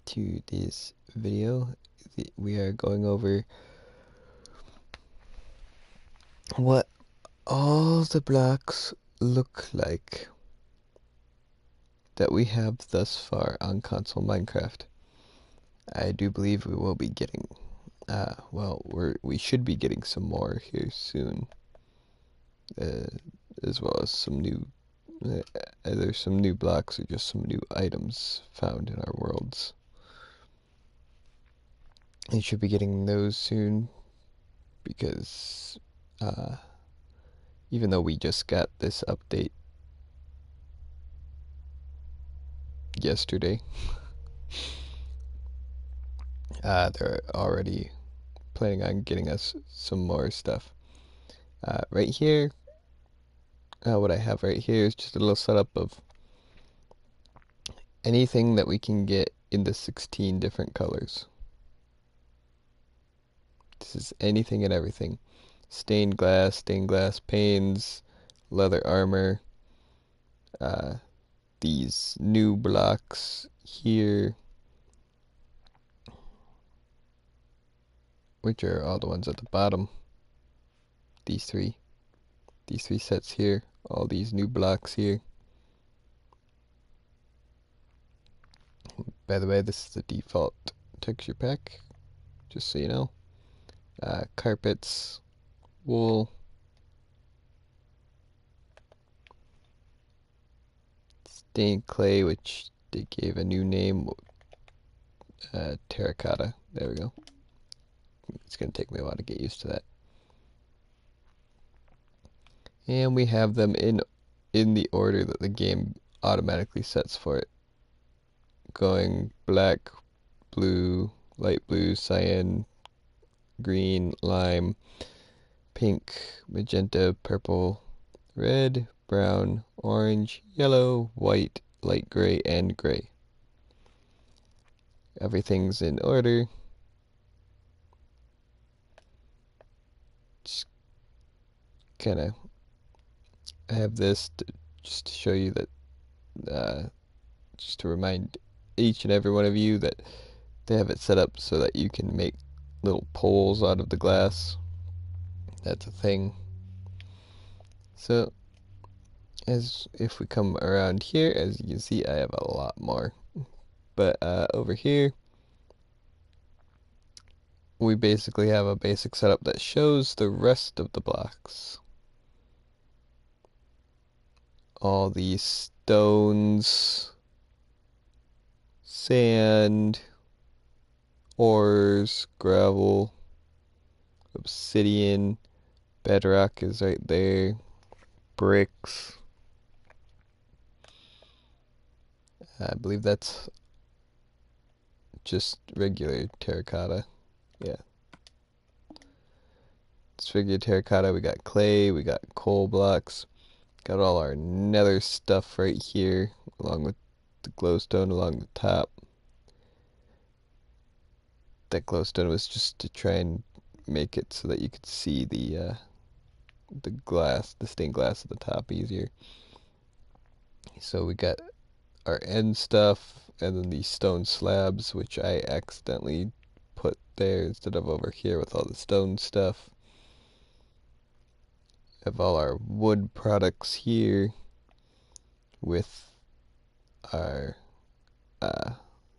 to this video. We are going over what all the blocks look like that we have thus far on console Minecraft. I do believe we will be getting, we should be getting some more here soon, as well as some new, either some new blocks or just some new items found in our worlds. You should be getting those soon because, even though we just got this update yesterday, they're already planning on getting us some more stuff. Right here, what I have right here is just a little setup of anything that we can get in the 16 different colors. This is anything and everything. Stained glass panes, leather armor, these new blocks here, which are all the ones at the bottom. These three sets here, all these new blocks here. By the way, this is the default texture pack, just so you know. Carpets, wool, stained clay, which they gave a new name, terracotta. There we go. It's going to take me a while to get used to that. And we have them in the order that the game automatically sets for it, going black, blue, light blue, cyan, green, lime, pink, magenta, purple, red, brown, orange, yellow, white, light gray, and gray. Everything's in order. Just kind of have this just to show you that, just to remind each and every one of you that they have it set up so that you can make little poles out of the glass. That's a thing. So, as if we come around here, as you can see, I have a lot more. But over here, we basically have a basic setup that shows the rest of the blocks. All these stones, sand, ores, gravel, obsidian, bedrock is right there, bricks. I believe that's just regular terracotta. Yeah. It's regular terracotta. We got clay, we got coal blocks, got all our nether stuff right here, along with the glowstone along the top. That glowstone was just to try and make it so that you could see the glass, the stained glass at the top easier. So we got our end stuff, and then these stone slabs, which I accidentally put there instead of over here with all the stone stuff. Have all our wood products here with our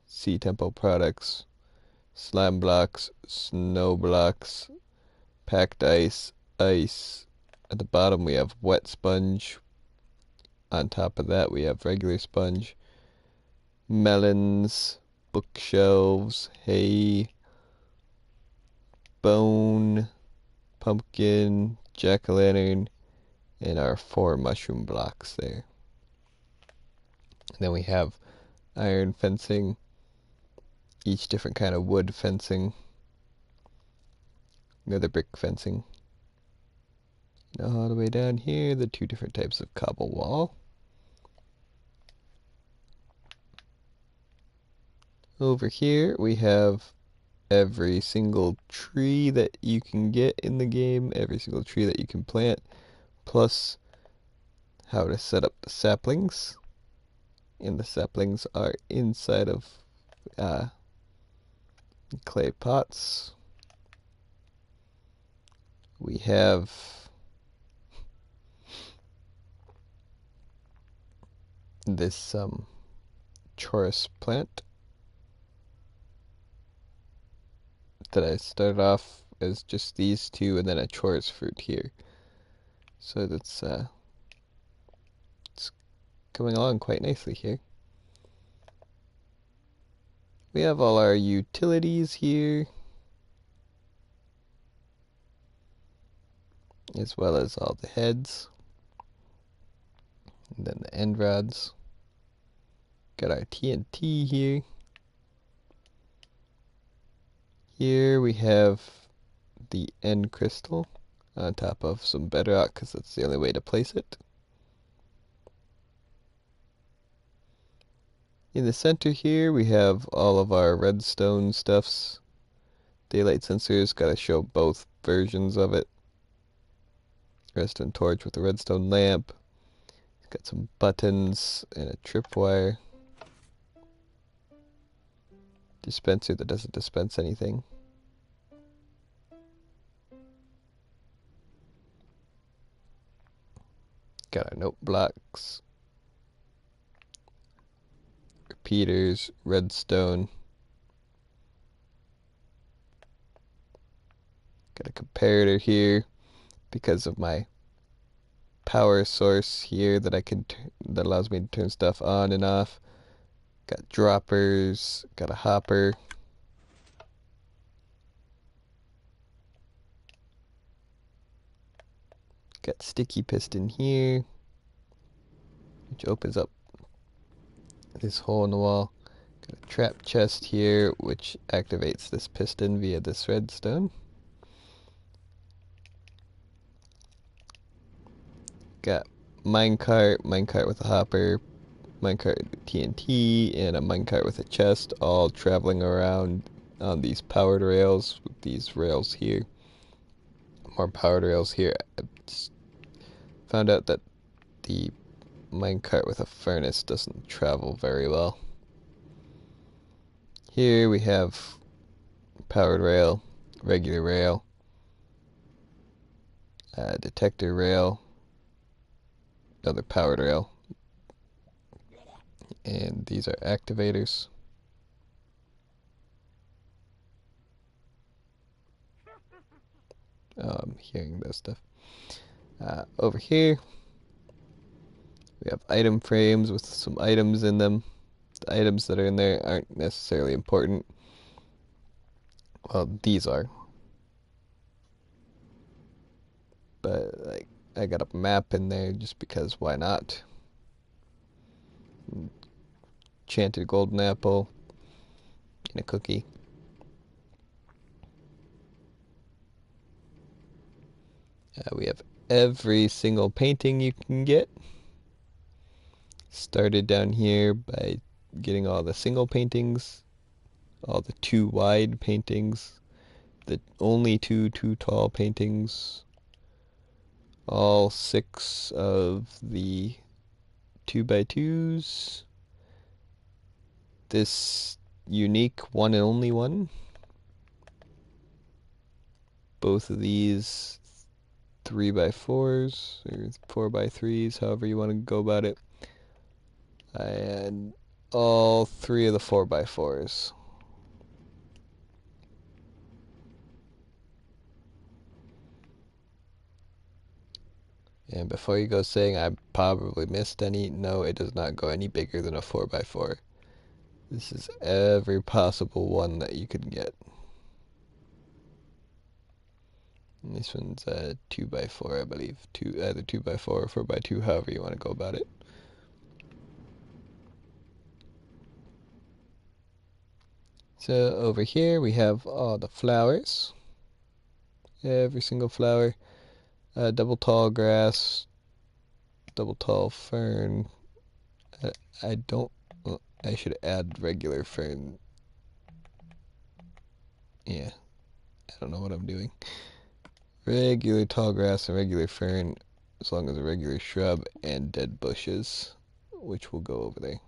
sea tempo products, slime blocks, snow blocks, packed ice, ice. At the bottom we have wet sponge. On top of that we have regular sponge, melons, bookshelves, hay, bone, pumpkin, jack-o'-lantern, and our 4 mushroom blocks there. And then we have iron fencing, each different kind of wood fencing, nether brick fencing. And all the way down here, the 2 different types of cobble wall. Over here we have every single tree that you can get in the game, every single tree that you can plant, plus how to set up the saplings. And the saplings are inside of uh, clay pots. We have this chorus plant that I started off as just these two, and then a chorus fruit here. So that's it's coming along quite nicely here. We have all our utilities here, as well as all the heads, and then the end rods. Got our TNT here. Here we have the end crystal on top of some bedrock, because that's the only way to place it. In the center here we have all of our redstone stuffs. Daylight sensors, gotta show both versions of it. Redstone torch with a redstone lamp. Got some buttons and a tripwire. Dispenser that doesn't dispense anything. Got our note blocks. Repeaters, redstone. Got a comparator here because of my power source here that that allows me to turn stuff on and off. Got droppers, got a hopper. Got sticky piston here, which opens up this hole in the wall. Got a trap chest here, which activates this piston via this redstone. Got minecart with a hopper, minecart with TNT, and a minecart with a chest, all traveling around on these powered rails with these rails here. More powered rails here. I just found out that the minecart with a furnace doesn't travel very well. Here we have powered rail, regular rail, detector rail, another powered rail, and these are activators. I'm hearing that stuff. Over here we have item frames with some items in them. The items that are in there aren't necessarily important. Well, these are. But like, I got a map in there just because why not? Enchanted golden apple and a cookie. We have every single painting you can get. Started down here by getting all the single paintings, all the 2 wide paintings, the only 2 too tall paintings, all 6 of the 2x2s, this unique one and only one, both of these 3x4s or 4x3s, however you want to go about it, and all 3 of the 4x4s. And before you go saying I probably missed any, no, it does not go any bigger than a 4x4. This is every possible one that you can get. And this one's a 2x4, I believe. Either 2x4 or 4x2, however you want to go about it. So over here we have all the flowers. Every single flower. Double tall grass, double tall fern. I don't. Well, I should add regular fern. Yeah, I don't know what I'm doing. Regular tall grass and regular fern, as long as a regular shrub, and dead bushes, which will go over there.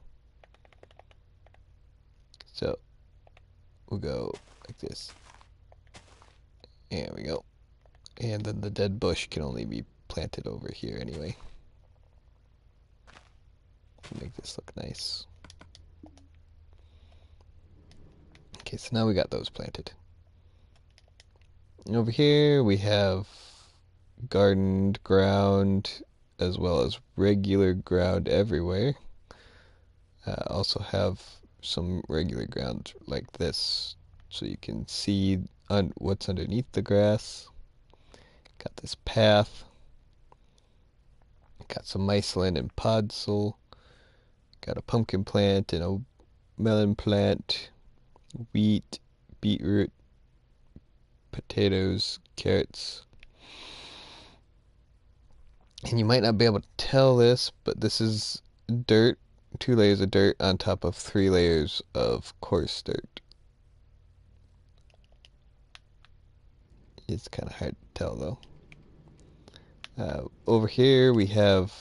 So we'll go like this. There we go. And then the dead bush can only be planted over here anyway. Make this look nice. Okay, so now we got those planted. And over here we have gardened ground as well as regular ground everywhere. Also have some regular ground like this so you can see what's underneath the grass. Got this path. Got some mycelium and podzol. Got a pumpkin plant and a melon plant, wheat, beetroot, potatoes, carrots. And you might not be able to tell this, but this is dirt, 2 layers of dirt on top of 3 layers of coarse dirt. It's kind of hard to tell though. Over here we have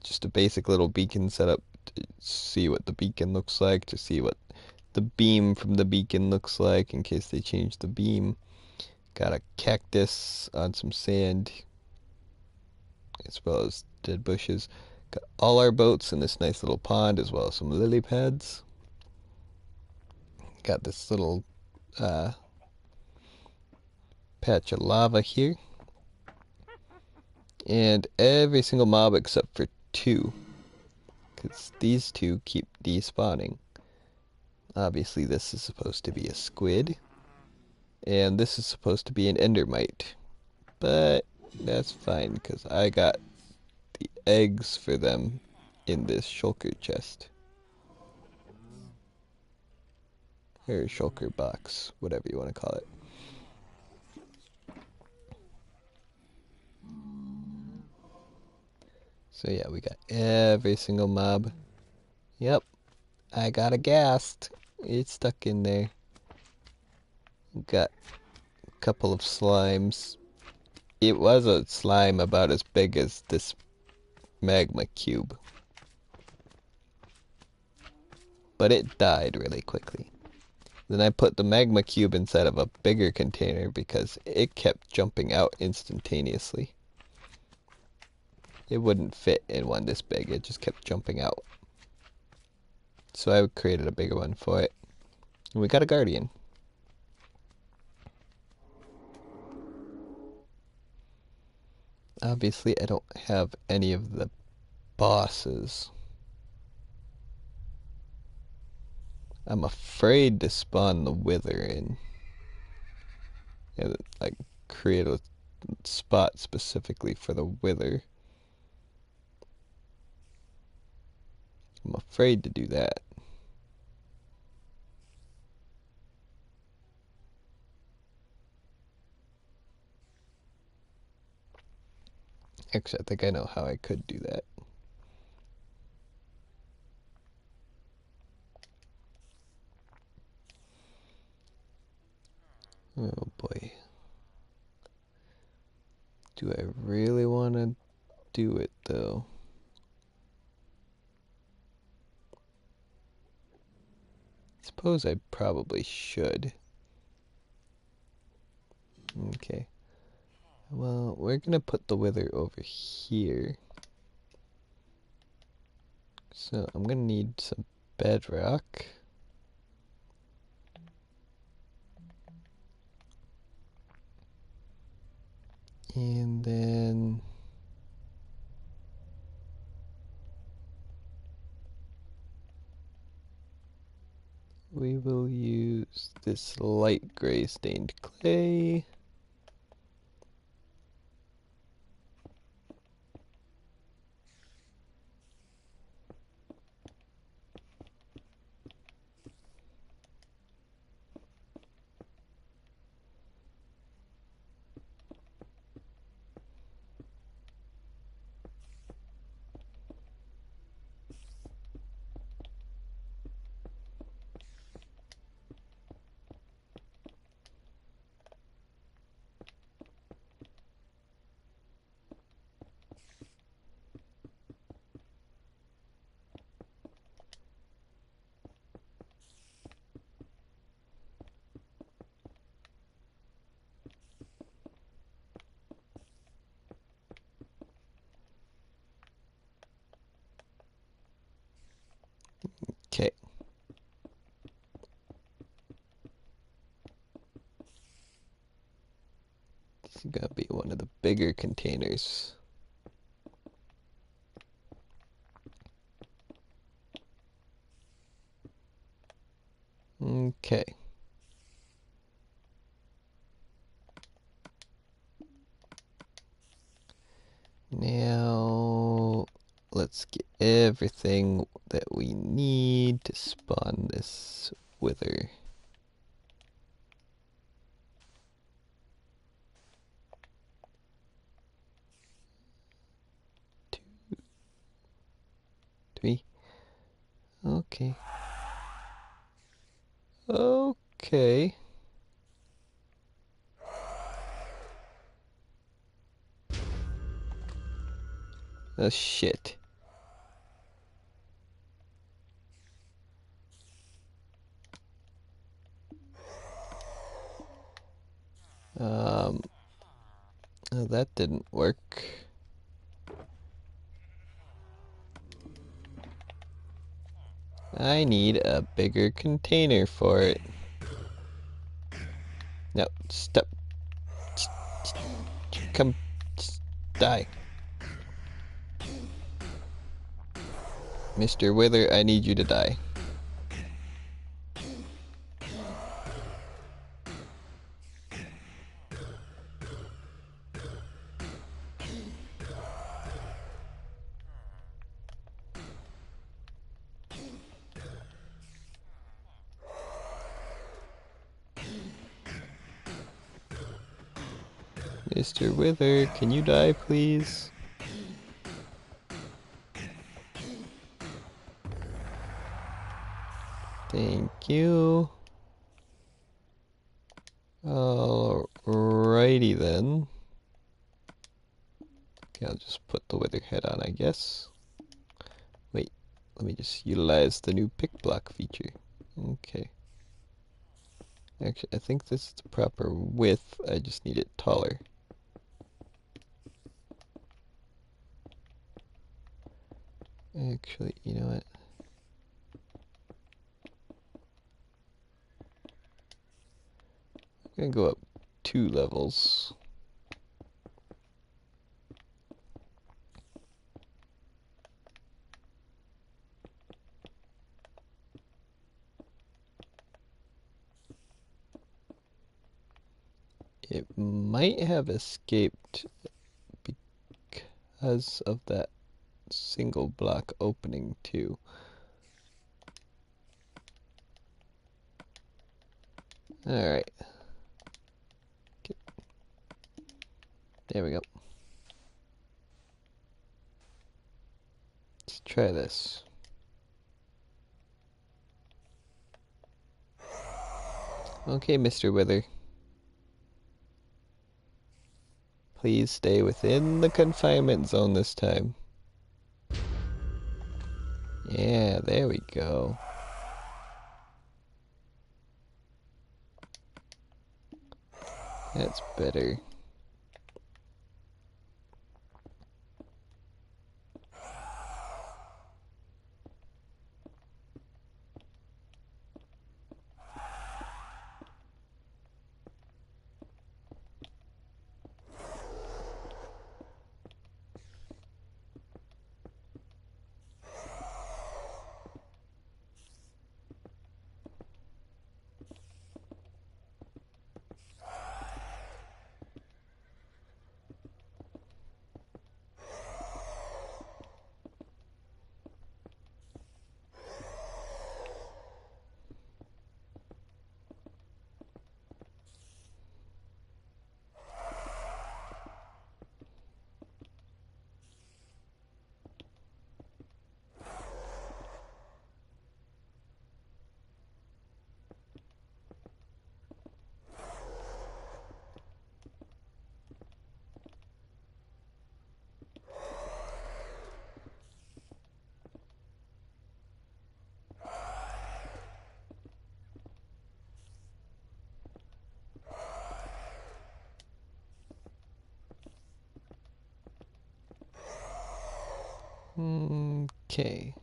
just a basic little beacon set up to see what the beacon looks like, to see what the beam from the beacon looks like in case they change the beam. Got a cactus on some sand as well as dead bushes. Got all our boats in this nice little pond as well as some lily pads. Got this little patch of lava here. And every single mob except for 2, because these 2 keep despawning. Obviously this is supposed to be a squid, and this is supposed to be an endermite, but that's fine because I got the eggs for them in this shulker chest, or shulker box, whatever you want to call it. So yeah, we got every single mob. Yep, I got a ghast. It's stuck in there. Got a couple of slimes. It was a slime about as big as this magma cube, but it died really quickly. Then I put the magma cube inside of a bigger container because it kept jumping out instantaneously. It wouldn't fit in one this big, it just kept jumping out. So I created a bigger one for it. And we got a guardian. Obviously I don't have any of the bosses. I'm afraid to spawn the wither in. And like create a spot specifically for the wither. I'm afraid to do that. Actually, I think I know how I could do that. Oh boy. Do I really want to do it though? Suppose I probably should. Okay. Well, we're gonna put the wither over here. So I'm gonna need some bedrock. And then we will use this light gray stained clay. gonna be one of the bigger containers. Okay. Now, let's get everything that we need to spawn this wither. Two, three. Okay. Okay. Oh shit. Oh, that didn't work. I need a bigger container for it. No, stop. Come, die. Mr. Wither, I need you to die. Mr. Wither, can you die, please? Thank you. Alrighty then. Okay, I'll just put the wither head on, I guess. Wait, let me just utilize the new pick block feature. Okay. Actually, I think this is the proper width. I just need it taller. Actually, you know what? I'm gonna go up 2 levels. It might have escaped because of that single block opening too. Alright. There we go. Let's try this. Okay, Mr. Wither. Please stay within the confinement zone this time. Yeah, there we go. That's better. Okay.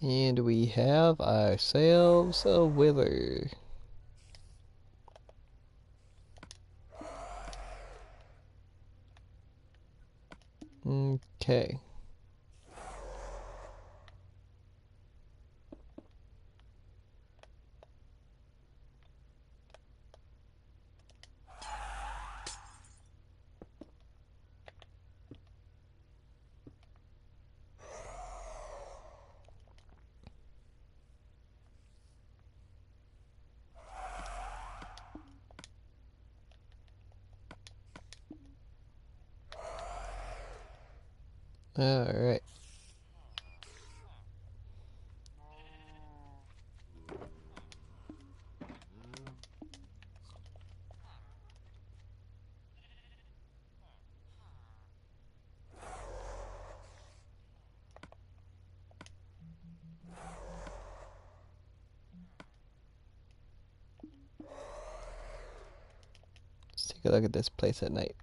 And we have ourselves a wither. Okay. Alright. Let's take a look at this place at night.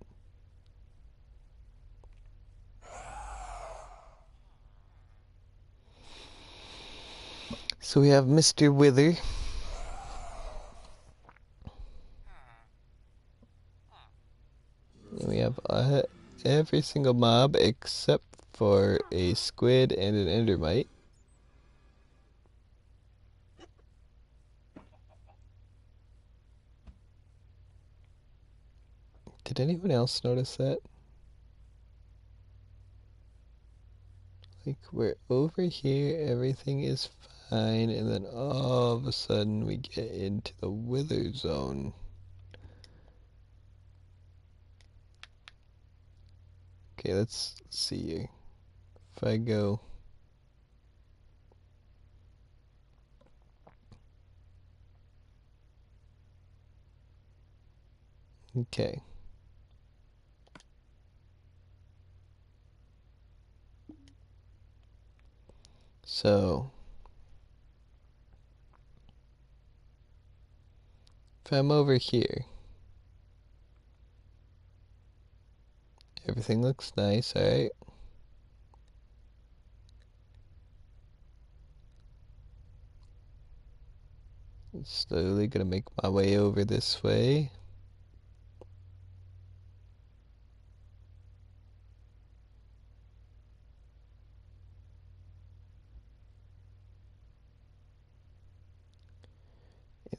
So we have Mr. Wither. And we have every single mob except for a squid and an endermite. Did anyone else notice that? Like, we're over here, everything is fine, and then all of a sudden we get into the wither zone. Okay, let's see here. If I go... Okay. So... if I'm over here, everything looks nice, alright? Slowly gonna make my way over this way.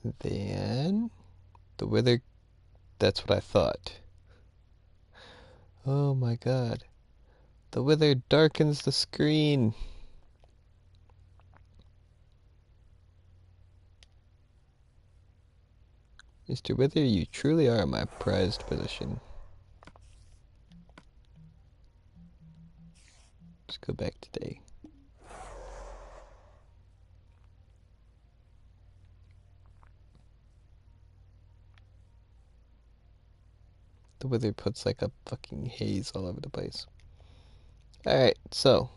And then... the wither... that's what I thought. Oh my god. The wither darkens the screen. Mr. Wither, you truly are my prized possession. Let's go back to day. The wither puts like a fucking haze all over the place. Alright, so.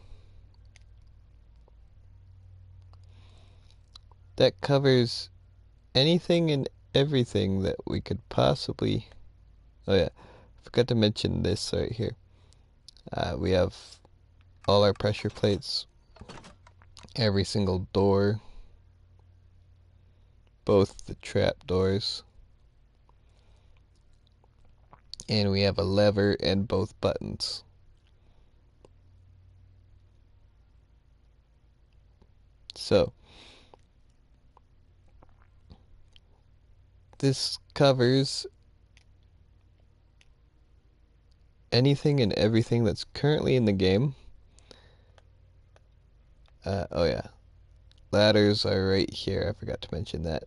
That covers anything and everything that we could possibly... oh yeah, I forgot to mention this right here. We have all our pressure plates, every single door, both the trap doors, and we have a lever and both buttons. So this covers anything and everything that's currently in the game. Oh yeah, ladders are right here, I forgot to mention that.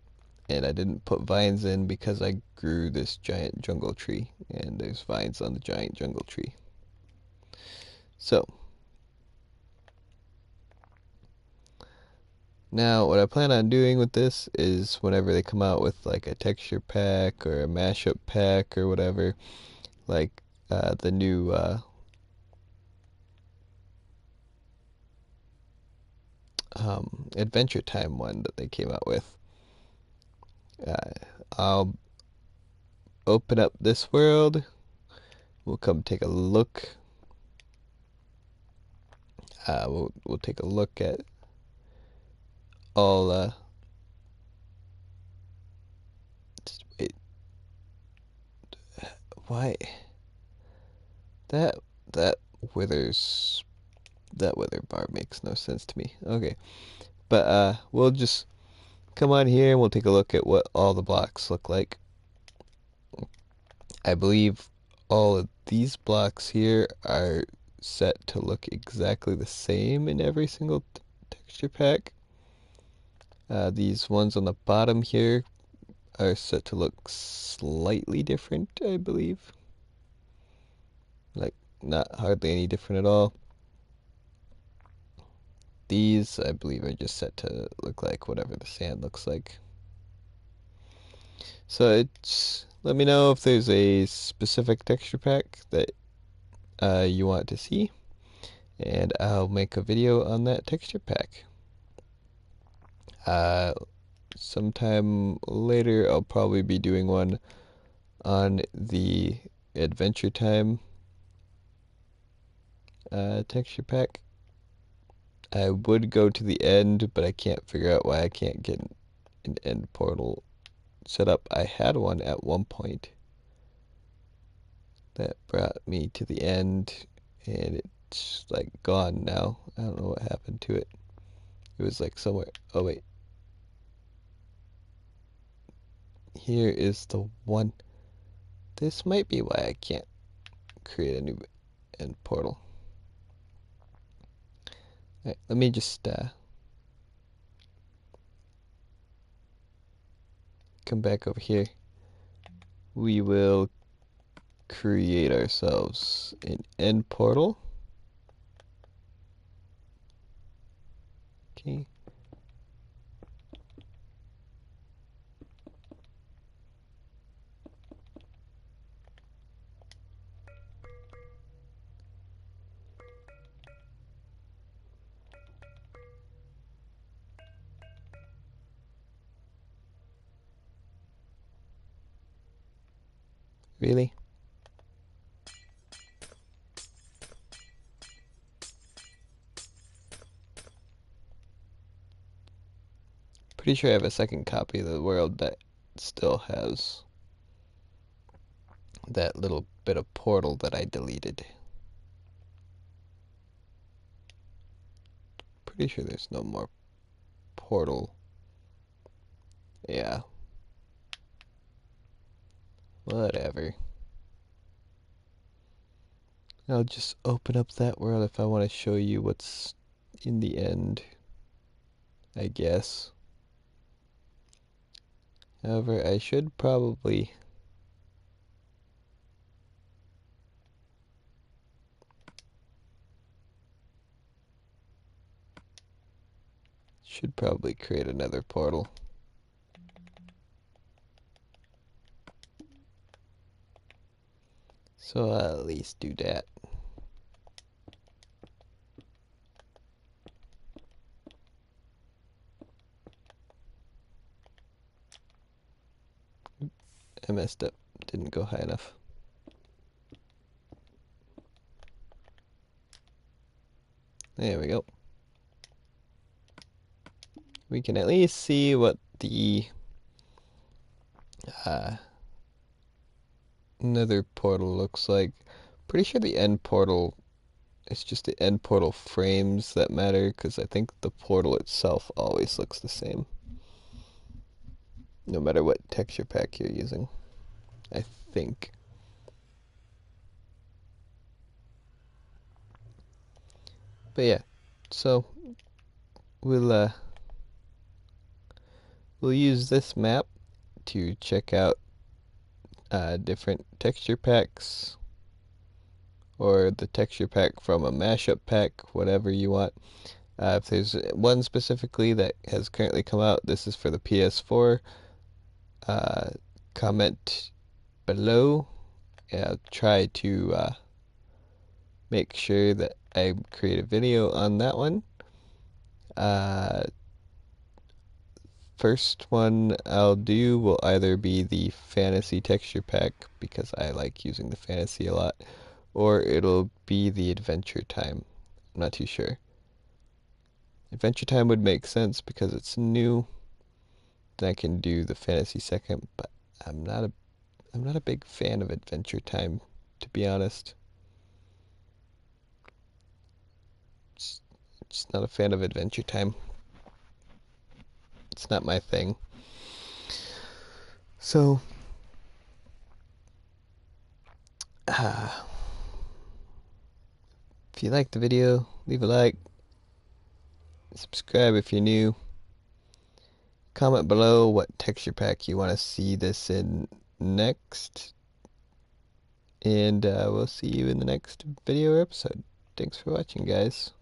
And I didn't put vines in because I grew this giant jungle tree, and there's vines on the giant jungle tree. So, now what I plan on doing with this is whenever they come out with like a texture pack or a mashup pack or whatever, like the new Adventure Time one that they came out with, I'll open up this world. We'll come take a look. We'll take a look at all just wait, why that that withers that wither bar makes no sense to me. Okay, but we'll just come on here and we'll take a look at what all the blocks look like. I believe all of these blocks here are set to look exactly the same in every single texture pack. These ones on the bottom here are set to look slightly different, I believe. Like, not hardly any different at all. These, I believe, are just set to look like whatever the sand looks like. So it's, let me know if there's a specific texture pack that you want to see, and I'll make a video on that texture pack. Sometime later, I'll probably be doing one on the Adventure Time texture pack. I would go to the end, but I can't figure out why I can't get an end portal set up. I had one at one point that brought me to the end, and it's like gone now. I don't know what happened to it. It was like somewhere. Oh, wait. Here is the one. This might be why I can't create a new end portal. Alright, let me just come back over here. We will create ourselves an end portal. Okay. Really? Pretty sure I have a second copy of the world that still has that little bit of portal that I deleted. Pretty sure there's no more portal. Yeah. Whatever. I'll just open up that world if I want to show you what's in the end, I guess. However, I should probably create another portal. So I'll at least do that. I messed up. Didn't go high enough. There we go. We can at least see what the nether portal looks like. Pretty sure the end portal, it's just the end portal frames that matter, because I think the portal itself always looks the same, no matter what texture pack you're using, I think. But yeah, so we'll use this map to check out different texture packs, or the texture pack from a mashup pack, whatever you want. If there's one specifically that has currently come out, this is for the PS4. Comment below. I'll try to make sure that I create a video on that one. First one I'll do will either be the fantasy texture pack, because I like using the fantasy a lot, or it'll be the adventure time. I'm not too sure. Adventure Time would make sense because it's new. Then I can do the fantasy second, but I'm not a I'm not a big fan of Adventure Time, to be honest. Just, just not a fan of Adventure Time. It's not my thing. So, uh, if you liked the video, leave a like, subscribe if you're new. Comment below what texture pack you want to see this in next. And we'll see you in the next video or episode. Thanks for watching, guys.